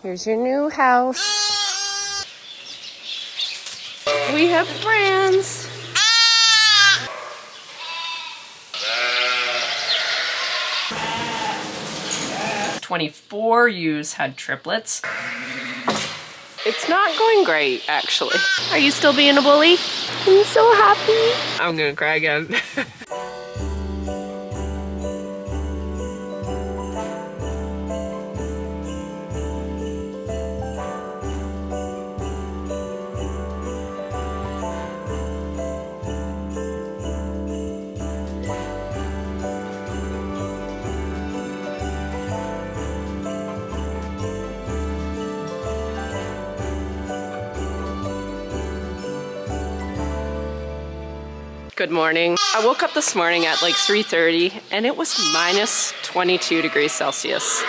Here's your new house. We have friends. 24 ewes had triplets. It's not going great, actually. Are you still being a bully? I'm so happy. I'm gonna cry again. Good morning. I woke up this morning at like 3:30 and it was minus 22 degrees Celsius.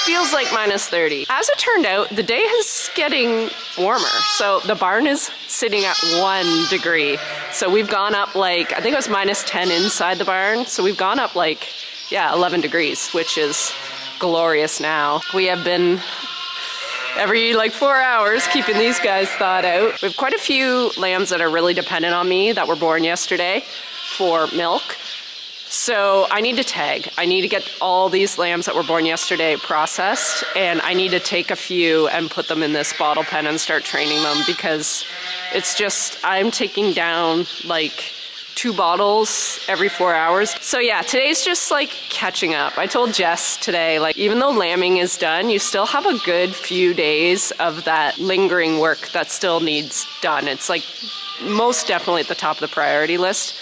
Feels like minus 30. As it turned out, the day is getting warmer. So the barn is sitting at 1 degree. So we've gone up like, I think it was minus 10 inside the barn. So we've gone up like, yeah, 11 degrees, which is glorious now. We have been every like 4 hours keeping these guys thawed out. We have quite a few lambs that are really dependent on me that were born yesterday for milk. So I need to tag. I need to get all these lambs that were born yesterday processed, and I need to take a few and put them in this bottle pen and start training them, because it's just, I'm taking down like 2 bottles every 4 hours. So yeah, today's just like catching up. I told Jess today, like, even though lambing is done, you still have a good few days of that lingering work that still needs done. It's like most definitely at the top of the priority list.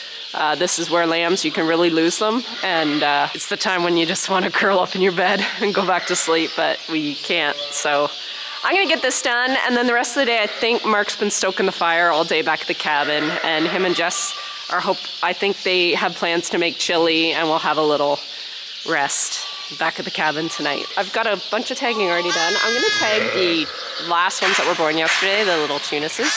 This is where lambs, you can really lose them, and it's the time when you just want to curl up in your bed and go back to sleep, but we can't. So I'm gonna get this done, and then the rest of the day, I think Mark's been stoking the fire all day back at the cabin, and him and Jess I think they have plans to make chili, and we'll have a little rest back at the cabin tonight. I've got a bunch of tagging already done. I'm gonna tag the last ones that were born yesterday, the little Tunuses.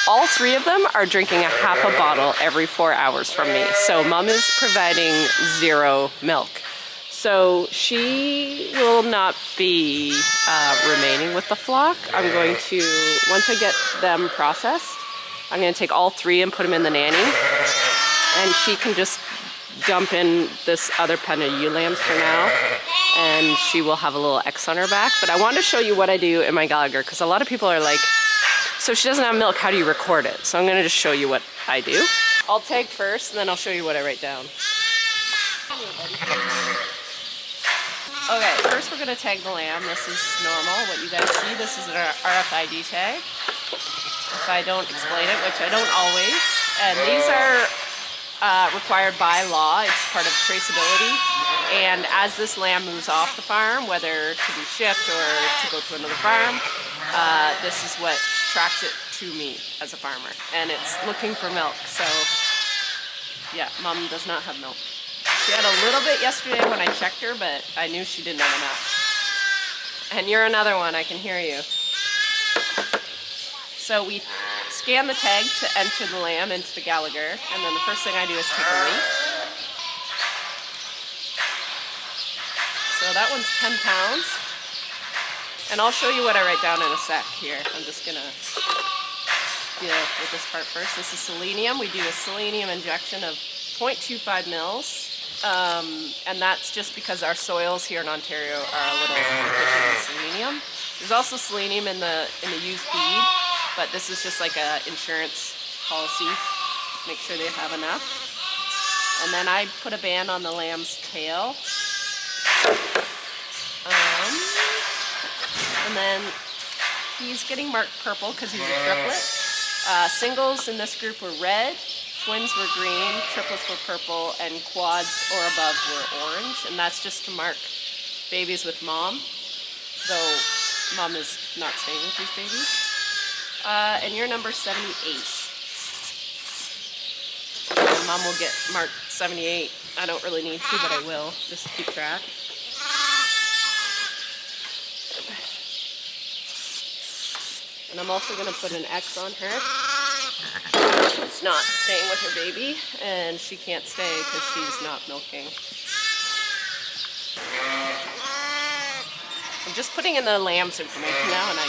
All 3 of them are drinking a half a bottle every 4 hours from me. So Mom is providing 0 milk. So she will not be remaining with the flock. I'm going to, once I get them processed, I'm gonna take all 3 and put them in the nanny, and she can just dump in this other pen of ewe lambs for now, and she will have a little X on her back. But I want to show you what I do in my Gallagher, because a lot of people are like, so she doesn't have milk, how do you record it? So I'm gonna just show you what I do. I'll tag first, and then I'll show you what I write down. Okay, first we're gonna tag the lamb. This is normal, what you guys see. This is an RFID tag. If I don't explain it, which I don't always. And these are required by law. It's part of traceability. And as this lamb moves off the farm, whether to be shipped or to go to another farm, this is what tracks it to me as a farmer. And it's looking for milk. So yeah, Mom does not have milk. She had a little bit yesterday when I checked her, but I knew she didn't have enough. And you're another one, I can hear you. So we scan the tag to enter the lamb into the Gallagher, and then the first thing I do is take a weight. So that one's 10 pounds. And I'll show you what I write down in a sec here. I'm just gonna deal with this part first. This is selenium. We do a selenium injection of 0.25 mils. And that's just because our soils here in Ontario are a little deficient in selenium. There's also selenium in the used feed, but this is just like a insurance policy. Make sure they have enough. And then I put a band on the lamb's tail. And then he's getting marked purple because he's a triplet. Singles in this group were red, twins were green, triplets were purple, and quads or above were orange. And that's just to mark babies with Mom, though Mom is not staying with these babies. And you're number 78. And Mom will get marked 78. I don't really need to, but I will, just to keep track. And I'm also going to put an X on her. She's not staying with her baby, and she can't stay because she's not milking. I'm just putting in the lamb's information now, and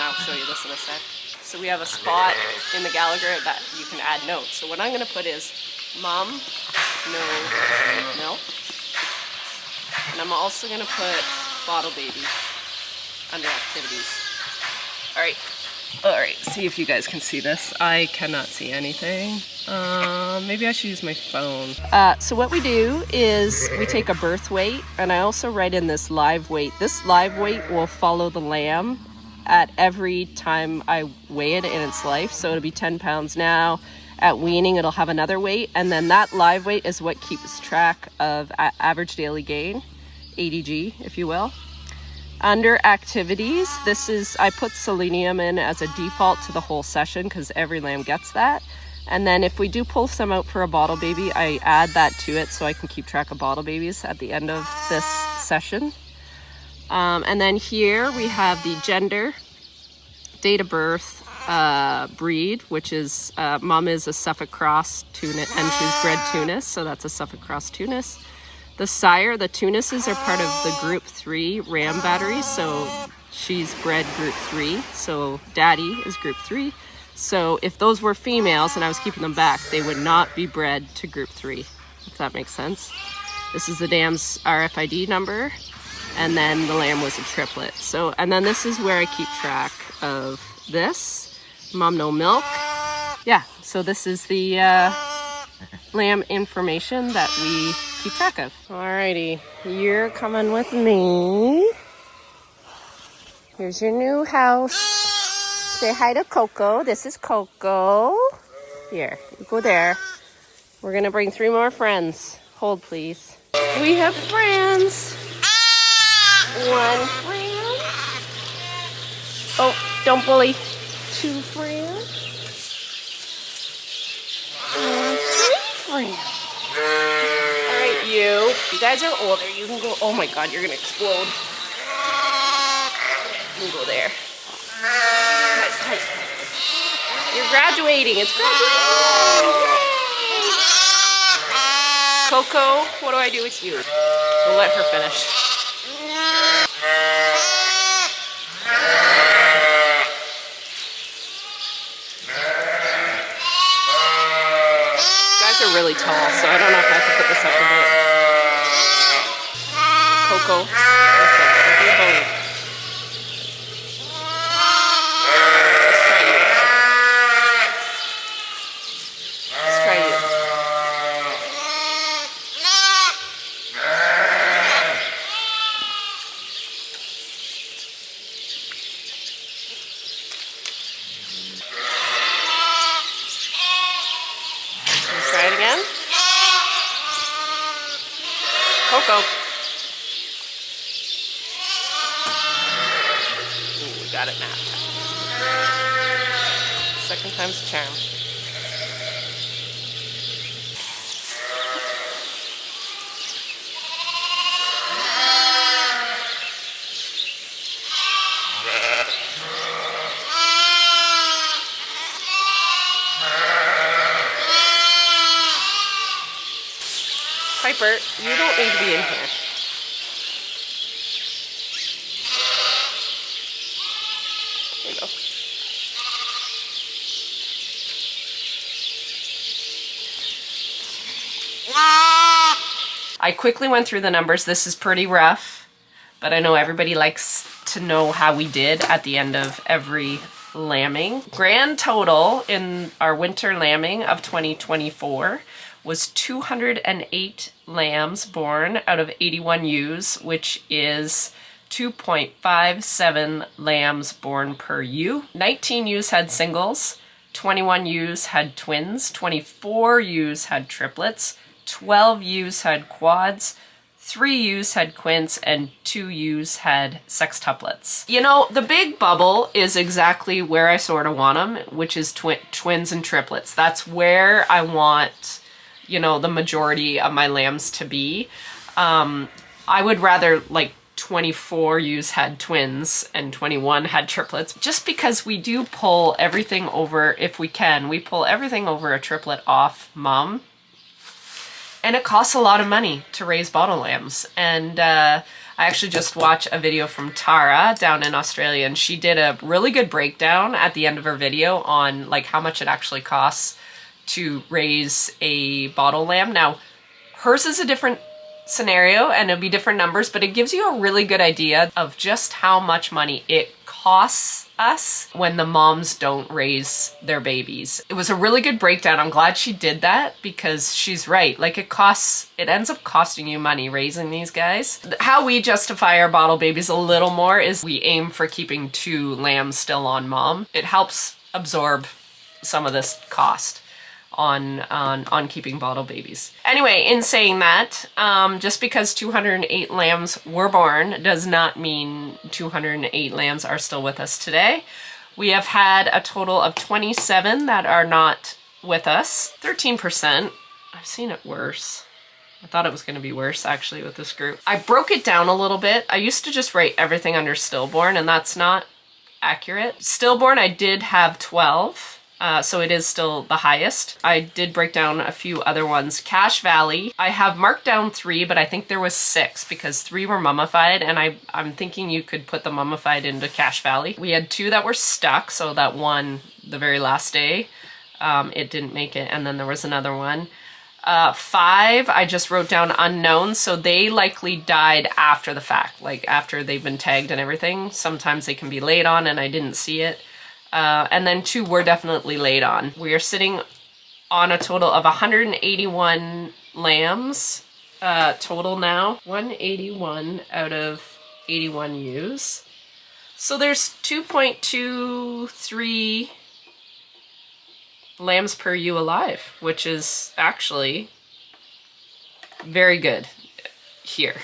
I'll show you this in a sec. So we have a spot in the Gallagher that you can add notes. So what I'm going to put is, Mom, no milk. And I'm also going to put bottle baby under activities. Alright, see if you guys can see this. I cannot see anything. Maybe I should use my phone. So what we do is we take a birth weight, and I also write in this live weight. This live weight will follow the lamb at every time I weigh it in its life. So it'll be 10 pounds now. At weaning, it'll have another weight, and then that live weight is what keeps track of average daily gain, ADG, if you will. Under activities, I put selenium in as a default to the whole session because every lamb gets that. And then if we do pull some out for a bottle baby, I add that to it so I can keep track of bottle babies at the end of this session. And then here we have the gender, date of birth, breed, which is, Mom is a Suffolk Cross Tunis, and she's bred Tunis, so that's a Suffolk Cross Tunis. The sire, the Tunises are part of the Group 3 ram battery, so she's bred Group 3, so Daddy is Group 3. So if those were females and I was keeping them back, they would not be bred to Group 3, if that makes sense. This is the dam's RFID number, and then the lamb was a triplet. So, and then this is where I keep track of this. Mom, no milk. Yeah, so this is the lamb information that we keep track of. Alrighty, you're coming with me. Here's your new house. Say hi to Coco. This is Coco. Here, you go there. We're gonna bring 3 more friends. Hold, please. We have friends. 1 friend. Oh, don't bully. 2 friends. 3 friends. Alright, you guys are older. You can go. Oh my god, you're gonna explode. You can go there. Hi. You're graduating. It's graduating. Coco, what do I do with you? We'll let her finish. You guys are really tall, so I don't know if I have to put this up a bit. Coco, listen, don't be a bully. Coco. Ooh, we got it now. Second time's a charm. Piper, you don't need to be in here. There you go. I quickly went through the numbers. This is pretty rough, but I know everybody likes to know how we did at the end of every lambing. Grand total in our winter lambing of 2024 was 208 lambs born out of 81 ewes, which is 2.57 lambs born per ewe. 19 ewes had singles, 21 ewes had twins, 24 ewes had triplets, 12 ewes had quads, 3 ewes had quints, and 2 ewes had sextuplets. You know, the big bubble is exactly where I sort of want them, which is twins and triplets. That's where I want, you know, the majority of my lambs to be. I would rather like 24 ewes had twins and 21 had triplets, just because we do pull everything over, if we can, we pull everything over a triplet off mom. And it costs a lot of money to raise bottle lambs. And I actually just watched a video from Tara down in Australia, and she did a really good breakdown at the end of her video on like how much it actually costs to raise a bottle lamb. Now, hers is a different scenario and it'll be different numbers, but it gives you a really good idea of just how much money it costs us when the moms don't raise their babies. It was a really good breakdown. I'm glad she did that because she's right. Like it ends up costing you money raising these guys. How we justify our bottle babies a little more is we aim for keeping 2 lambs still on mom. It helps absorb some of this cost on keeping bottle babies. Anyway, in saying that, just because 208 lambs were born does not mean 208 lambs are still with us today. We have had a total of 27 that are not with us. 13%. I've seen it worse. I thought it was going to be worse actually with this group. I broke it down a little bit. I used to just write everything under stillborn, and that's not accurate. Stillborn, I did have 12. So it is still the highest. I did break down a few other ones. Cache Valley, I have marked down 3, but I think there was 6 because 3 were mummified, and I'm thinking you could put the mummified into Cache Valley. We had 2 that were stuck, so that one, the very last day, it didn't make it, and then there was another one. 5, I just wrote down unknown, so they likely died after the fact, like after they've been tagged and everything. Sometimes they can be laid on and I didn't see it. And then 2 were definitely laid on. We are sitting on a total of 181 lambs total now. 181 out of 81 ewes. So there's 2.23 lambs per ewe alive, which is actually very good here.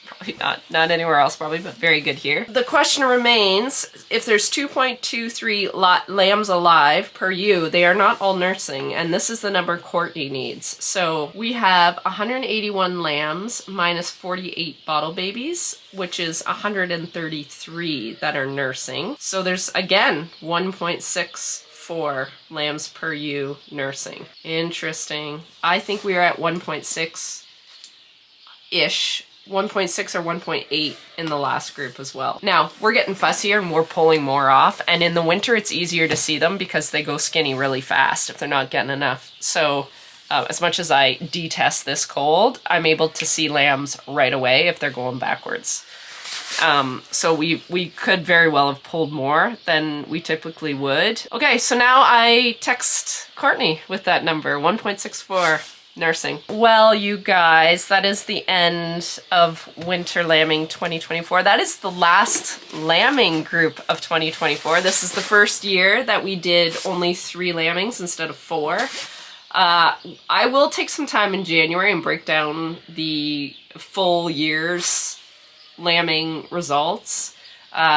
Probably not anywhere else probably, but very good here. The question remains, if there's 2.23 lambs alive per ewe, they are not all nursing, and this is the number Courtney needs. So we have 181 lambs minus 48 bottle babies, which is 133 that are nursing. So there's, again, 1.64 lambs per ewe nursing. Interesting. I think we are at 1.6-ish. 1.6 or 1.8 in the last group as well. Now, we're getting fussier and we're pulling more off, and in the winter it's easier to see them because they go skinny really fast if they're not getting enough. So as much as I detest this cold, I'm able to see lambs right away if they're going backwards. So we could very well have pulled more than we typically would. Okay, so now I text Courtney with that number, 1.64. Nursing. Well, you guys, that is the end of Winter Lambing 2024. That is the last lambing group of 2024. This is the first year that we did only 3 lambings instead of 4. I will take some time in January and break down the full year's lambing results.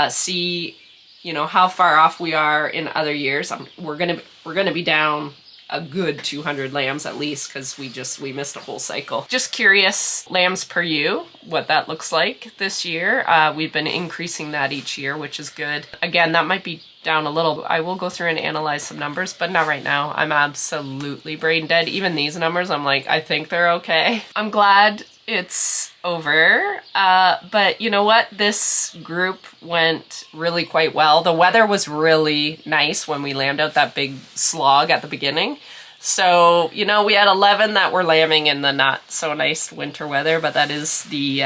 See, you know, how far off we are in other years. We're gonna be down a good 200 lambs at least because we missed a whole cycle. Just curious, lambs per ewe, what that looks like this year. We've been increasing that each year, which is good. Again, that might be down a little. I will go through and analyze some numbers, but not right now. I'm absolutely brain dead. Even these numbers, I'm like, I think they're okay. I'm glad it's over, but you know what? This group went really quite well. The weather was really nice when we lambed out that big slog at the beginning. So, you know, we had 11 that were lambing in the not so nice winter weather, but that is the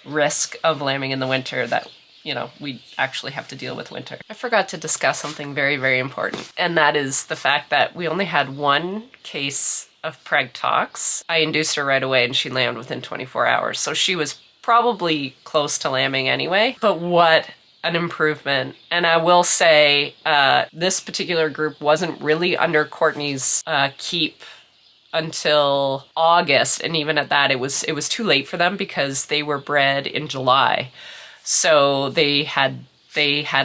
risk of lambing in the winter, that, you know, we actually have to deal with winter. I forgot to discuss something very, very important, and that is the fact that we only had 1 case of preg tox. I induced her right away and she lambed within 24 hours. So she was probably close to lambing anyway, but what an improvement. And I will say this particular group wasn't really under Courtney's keep until August, and even at that it was too late for them because they were bred in July. So they had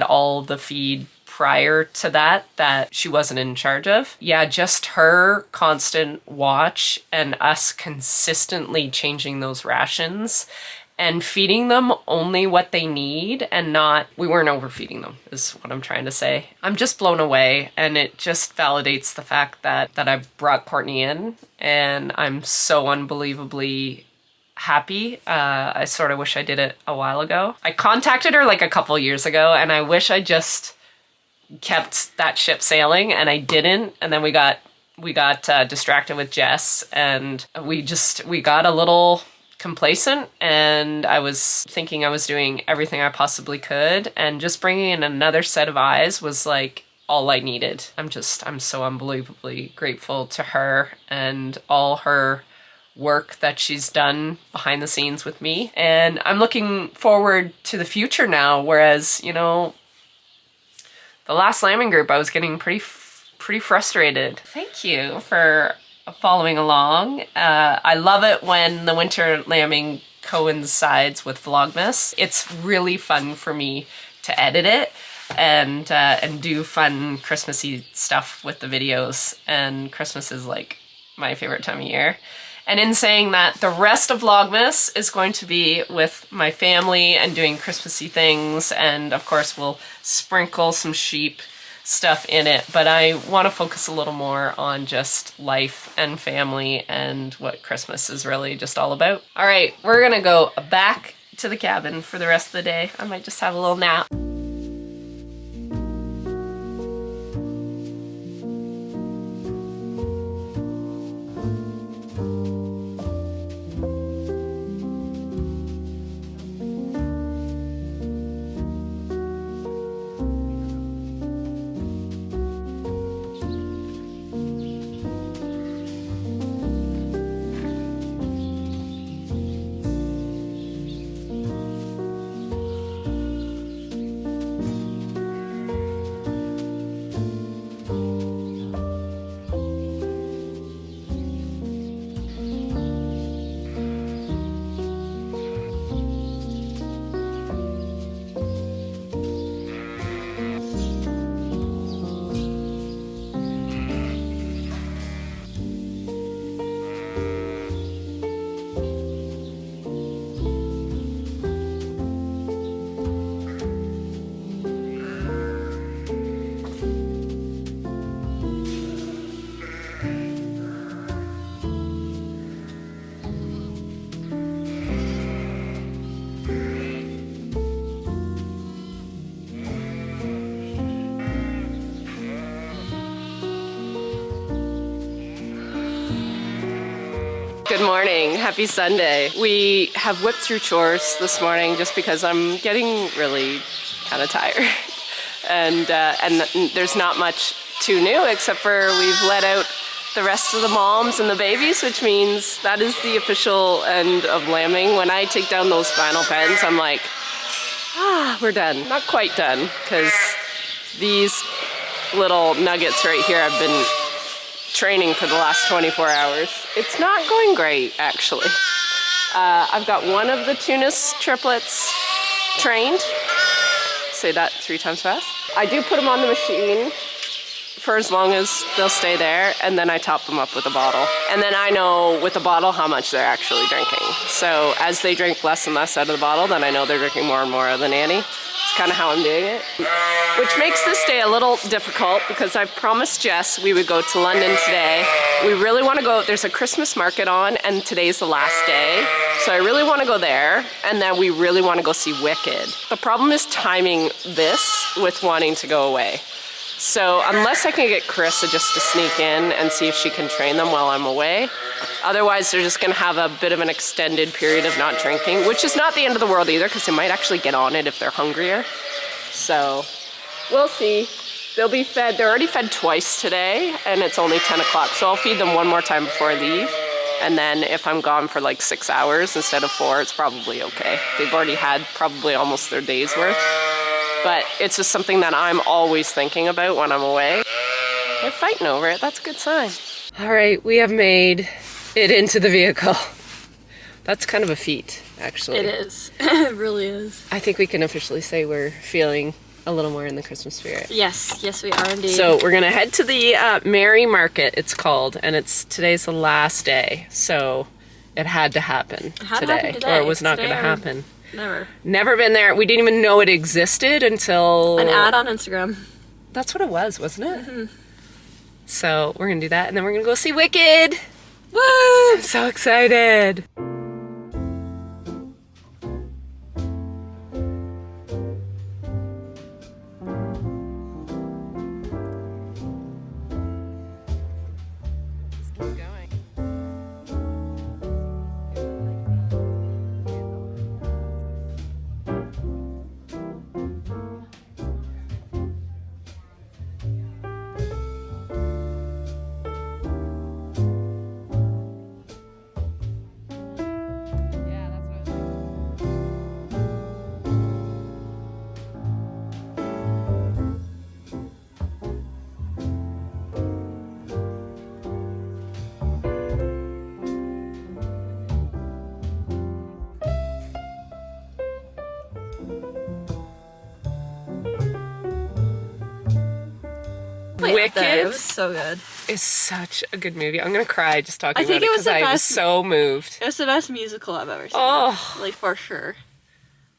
all the feed prior to that she wasn't in charge of. Yeah, just her constant watch and us consistently changing those rations and feeding them only what they need and not, we weren't overfeeding them is what I'm trying to say. I'm just blown away, and it just validates the fact that I brought Courtney in, and I'm so unbelievably happy. I sort of wish I did it a while ago. I contacted her like a couple years ago, and I wish I just kept that ship sailing, and I didn't. And then we got distracted with Jess, and we got a little complacent, and I was thinking I was doing everything I possibly could, and just bringing in another set of eyes was like all I needed. I'm so unbelievably grateful to her and all her work that she's done behind the scenes with me. And I'm looking forward to the future now, whereas, you know, the last lambing group I was getting pretty frustrated. Thank you for following along. I love it when the winter lambing coincides with Vlogmas. It's really fun for me to edit it and do fun Christmassy stuff with the videos. And Christmas is like my favorite time of year. And in saying that, the rest of Vlogmas is going to be with my family and doing Christmassy things. And of course we'll sprinkle some sheep stuff in it, but I want to focus a little more on just life and family and what Christmas is really just all about. All right, we're gonna go back to the cabin for the rest of the day. I might just have a little nap. Good morning, happy Sunday. We have whipped through chores this morning just because I'm getting really kind of tired. And there's not much too new except for we've let out the rest of the moms and the babies, which means that is the official end of lambing. When I take down those final pens, I'm like, we're done. Not quite done, because these little nuggets right here have been training for the last 24 hours. It's not going great, actually. I've got one of the Tunis triplets trained. Say that 3 times fast. I do put them on the machine for as long as they'll stay there, and then I top them up with a bottle. And then I know with the bottle how much they're actually drinking. So as they drink less and less out of the bottle, then I know they're drinking more and more out of the nanny. It's kind of how I'm doing it. Which makes this day a little difficult because I promised Jess we would go to London today. We really want to go, there's a Christmas market on and today's the last day. So I really want to go there, and then we really want to go see Wicked. The problem is timing this with wanting to go away. So unless I can get Carissa just to sneak in and see if she can train them while I'm away, otherwise they're just gonna have a bit of an extended period of not drinking, which is not the end of the world either, because they might actually get on it if they're hungrier. So we'll see. They'll be fed, they're already fed twice today, and it's only 10 o'clock, so I'll feed them one more time before I leave. And then if I'm gone for like 6 hours instead of 4, it's probably okay. They've already had probably almost their day's worth. But it's just something that I'm always thinking about when I'm away. They're fighting over it, that's a good sign. All right, we have made it into the vehicle. That's kind of a feat, actually. It is, it really is. I think we can officially say we're feeling a little more in the Christmas spirit. Yes, yes we are indeed. So we're gonna head to the Merry Market, it's called, and today's the last day. So it had to happen today, or it was not gonna happen. Never been there. We didn't even know it existed until... an ad on Instagram. That's what it was, wasn't it? Mm-hmm. So we're gonna do that, and then we're gonna go see Wicked! Woo! I'm so excited! way up there. It Wicked was so good. is such a good movie. I'm gonna cry just talking I think about it it was because the I was best. so moved. It was the best musical I've ever seen. Oh, Like, for sure.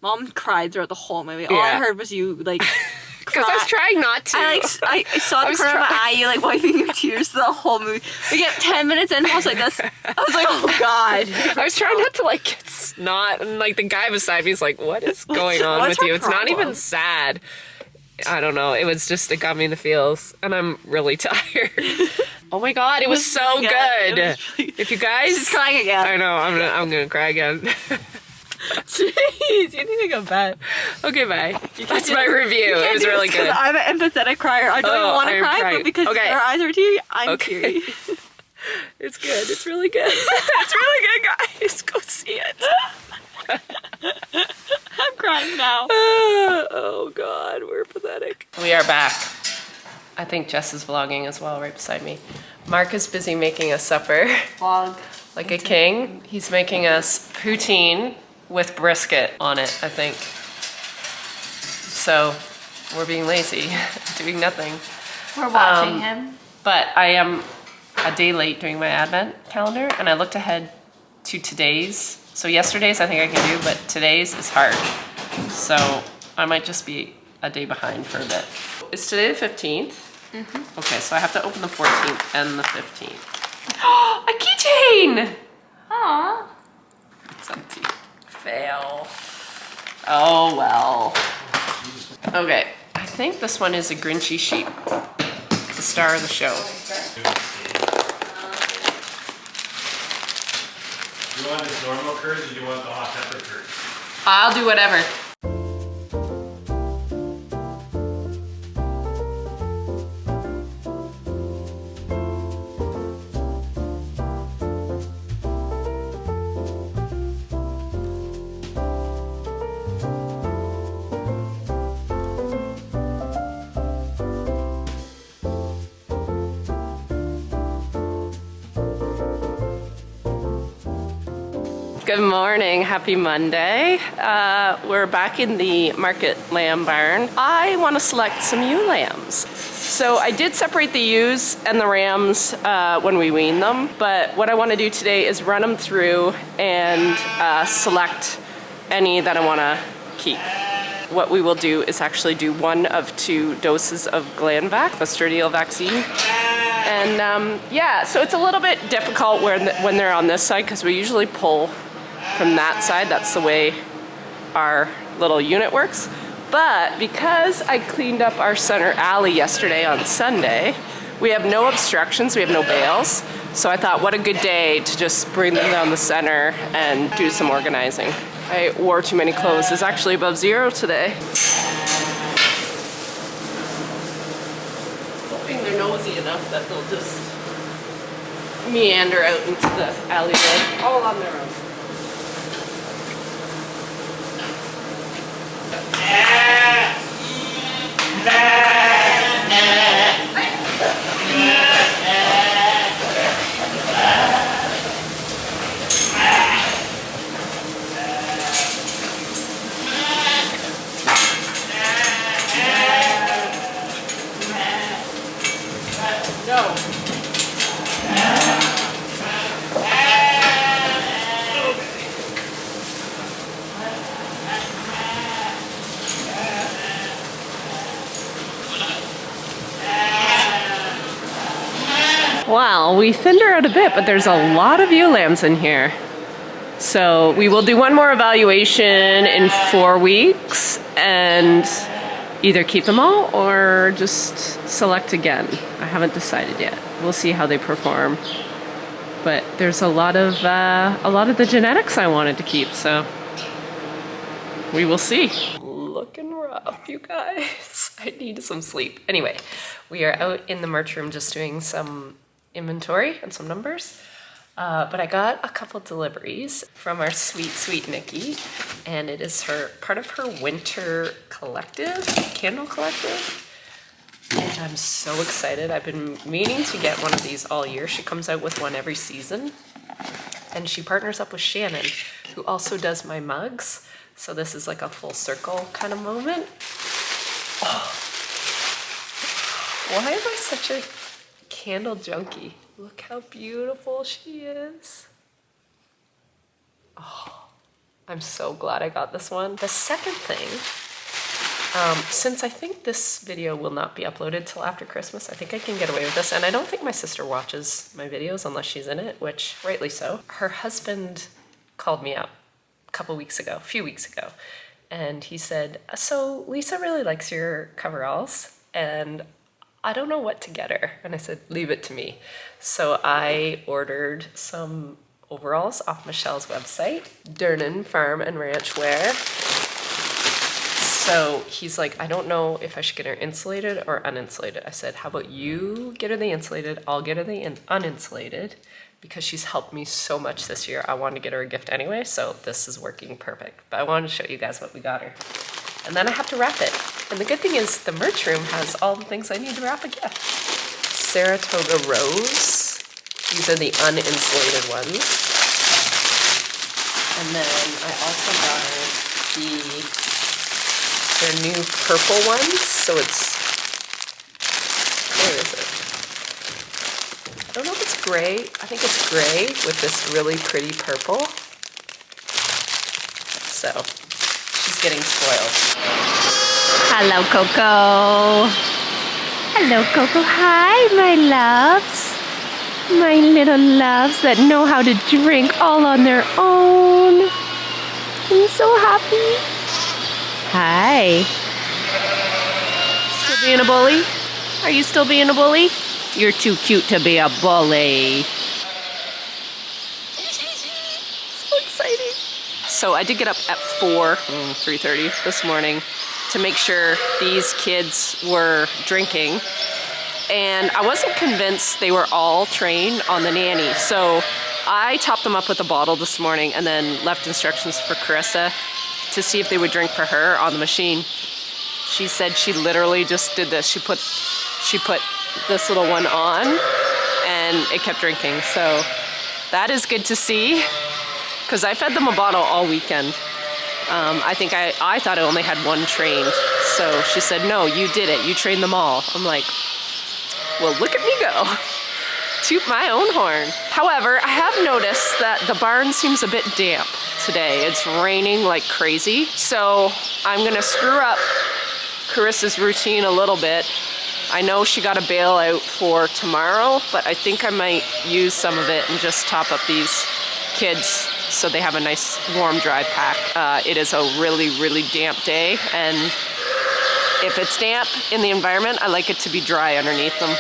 Mom cried throughout the whole movie. All I Yeah. heard was you, like, because I was trying not to. I saw the was corner of my trying. eye, you like wiping your tears the whole movie. We get 10 minutes in, I was like this. I was like, oh god. I was trying not to like get snot, and like the guy beside me is like, "What is going on what's with you?" her It's not even problem? sad. I don't know. It was just, it got me in the feels, and I'm really tired. Oh my god, it was so really good. good. It was really- If you guys, She's crying again. I know, I'm gonna cry again. Jeez, you need to go bed. Okay, bye. That's my review. It was really good. I'm an empathetic crier. I don't even want to I'm cry, crying. but because Okay. your eyes are teary, I'm Okay. teary. It's good. It's really good. It's really good, guys. Go see it. I'm crying now. Oh god, we're pathetic. We are back. I think Jess is vlogging as well, right beside me. Mark is busy making us supper. Vlog. Like a king. He's making us poutine with brisket on it, I think. So we're being lazy, doing nothing. We're watching him. But I am a day late doing my advent calendar, and I looked ahead to today's. So yesterday's I think I can do, but today's is hard. So I might just be a day behind for a bit. Is today the 15th? Mm-hmm. Okay, so I have to open the 14th and the 15th. A keychain! Aww. It's empty. Fail. Oh well. Okay, I think this one is a Grinchy sheep. The star of the show. Do you want this normal curds or do you want the hot pepper curds? I'll do whatever. Good morning, happy Monday. We're back in the market lamb barn. I want to select some ewe lambs. So I did separate the ewes and the rams when we weaned them, but what I want to do today is run them through and select any that I want to keep. What we will do is actually do 1 of 2 doses of Glanvac, the Sturdeel vaccine. And yeah, so it's a little bit difficult when they're on this side because we usually pull from that side. That's the way our little unit works. But because I cleaned up our center alley yesterday on Sunday, we have no obstructions, we have no bales. So I thought, what a good day to just bring them down the center and do some organizing. I wore too many clothes. It's actually above 0 today. Hoping they're nosy enough that they'll just meander out into the alleyway all on their own. No. Wow, we thinned her out a bit, but there's a lot of ewe lambs in here. So we will do 1 more evaluation in 4 weeks and either keep them all or just select again. I haven't decided yet. We'll see how they perform. But there's a lot of the genetics I wanted to keep, so we will see. Looking rough, you guys. I need some sleep. Anyway, we are out in the merch room just doing some inventory and some numbers. But I got a couple deliveries from our sweet, sweet Nikki, and it is part of her winter collective, candle collective. And I'm so excited. I've been meaning to get one of these all year. She comes out with one every season. And she partners up with Shannon, who also does my mugs. So this is like a full circle kind of moment. Oh. Why am I such a candle junkie? Look how beautiful she is. Oh, I'm so glad I got this one. The second thing, since I think this video will not be uploaded till after Christmas, I think I can get away with this. And I don't think my sister watches my videos unless she's in it, which rightly so. Her husband called me up a few weeks ago, and he said, so Lisa really likes your coveralls, and I don't know what to get her. And I said, leave it to me. So I ordered some overalls off Michelle's website, Durnan Farm and Ranch Wear. So he's like, I don't know if I should get her insulated or uninsulated. I said, how about you get her the insulated, I'll get her the uninsulated, because she's helped me so much this year. I wanted to get her a gift anyway, so this is working perfect. But I wanted to show you guys what we got her. And then I have to wrap it. And the good thing is the merch room has all the things I need to wrap a gift. Saratoga Rose. These are the uninsulated ones. And then I also got her their new purple ones. So it's, where is it? I don't know if it's gray. I think it's gray with this really pretty purple. So she's getting spoiled. Hello, Coco. Hello, Coco. Hi, my loves. My little loves that know how to drink all on their own. I'm so happy. Hi. Still being a bully? Are you still being a bully? You're too cute to be a bully. So exciting. So I did get up at 3:30 this morning to make sure these kids were drinking. And I wasn't convinced they were all trained on the nanny. So I topped them up with a bottle this morning and then left instructions for Carissa to see if they would drink for her on the machine. She said she literally just did this. She put this little one on and it kept drinking. So that is good to see, because I fed them a bottle all weekend. I think I thought I only had one trained. So she said, no, you did it. You trained them all. I'm like, well, look at me go. Toot my own horn. However, I have noticed that the barn seems a bit damp today. It's raining like crazy. So I'm gonna screw up Carissa's routine a little bit. I know she got a bail out for tomorrow, but I think I might use some of it and just top up these kids so they have a nice warm dry pack. It is a really, really damp day, and if it's damp in the environment, I like it to be dry underneath them.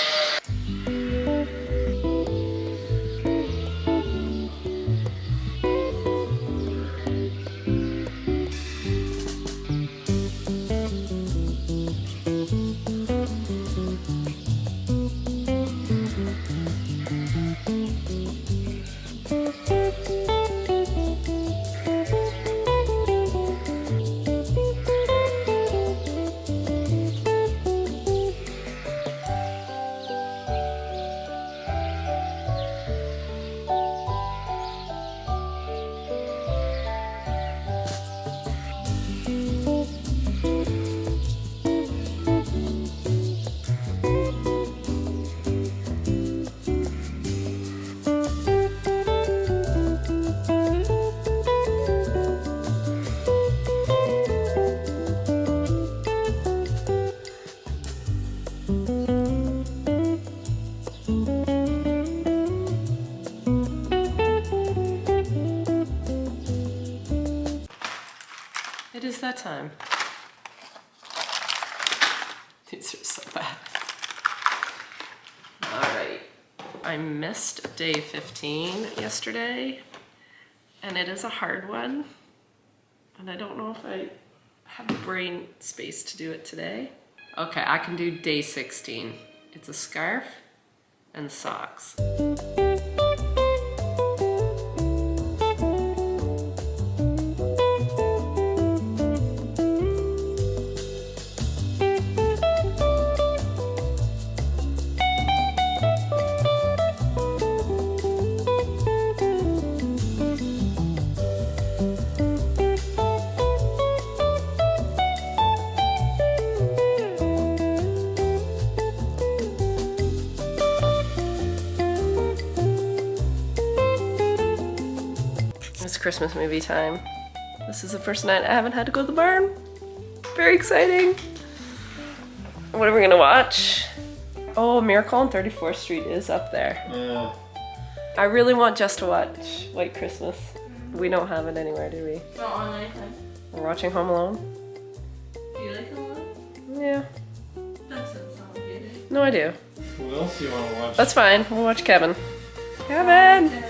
It is that time. These are so bad. All right, I missed day 15 yesterday, and it is a hard one, and I don't know if I have the brain space to do it today. Okay, I can do day 16. It's a scarf and socks. Christmas movie time. This is the first night I haven't had to go to the barn. Very exciting. What are we gonna watch? Oh, Miracle on 34th Street is up there. I really want Jess to watch White Christmas. We don't have it anywhere, do we? Not on anytime. We're watching Home Alone. Do you like it a lot? Yeah. That doesn't sound good. No, I do. Who else do you want to watch? That's fine. We'll watch Kevin. Kevin!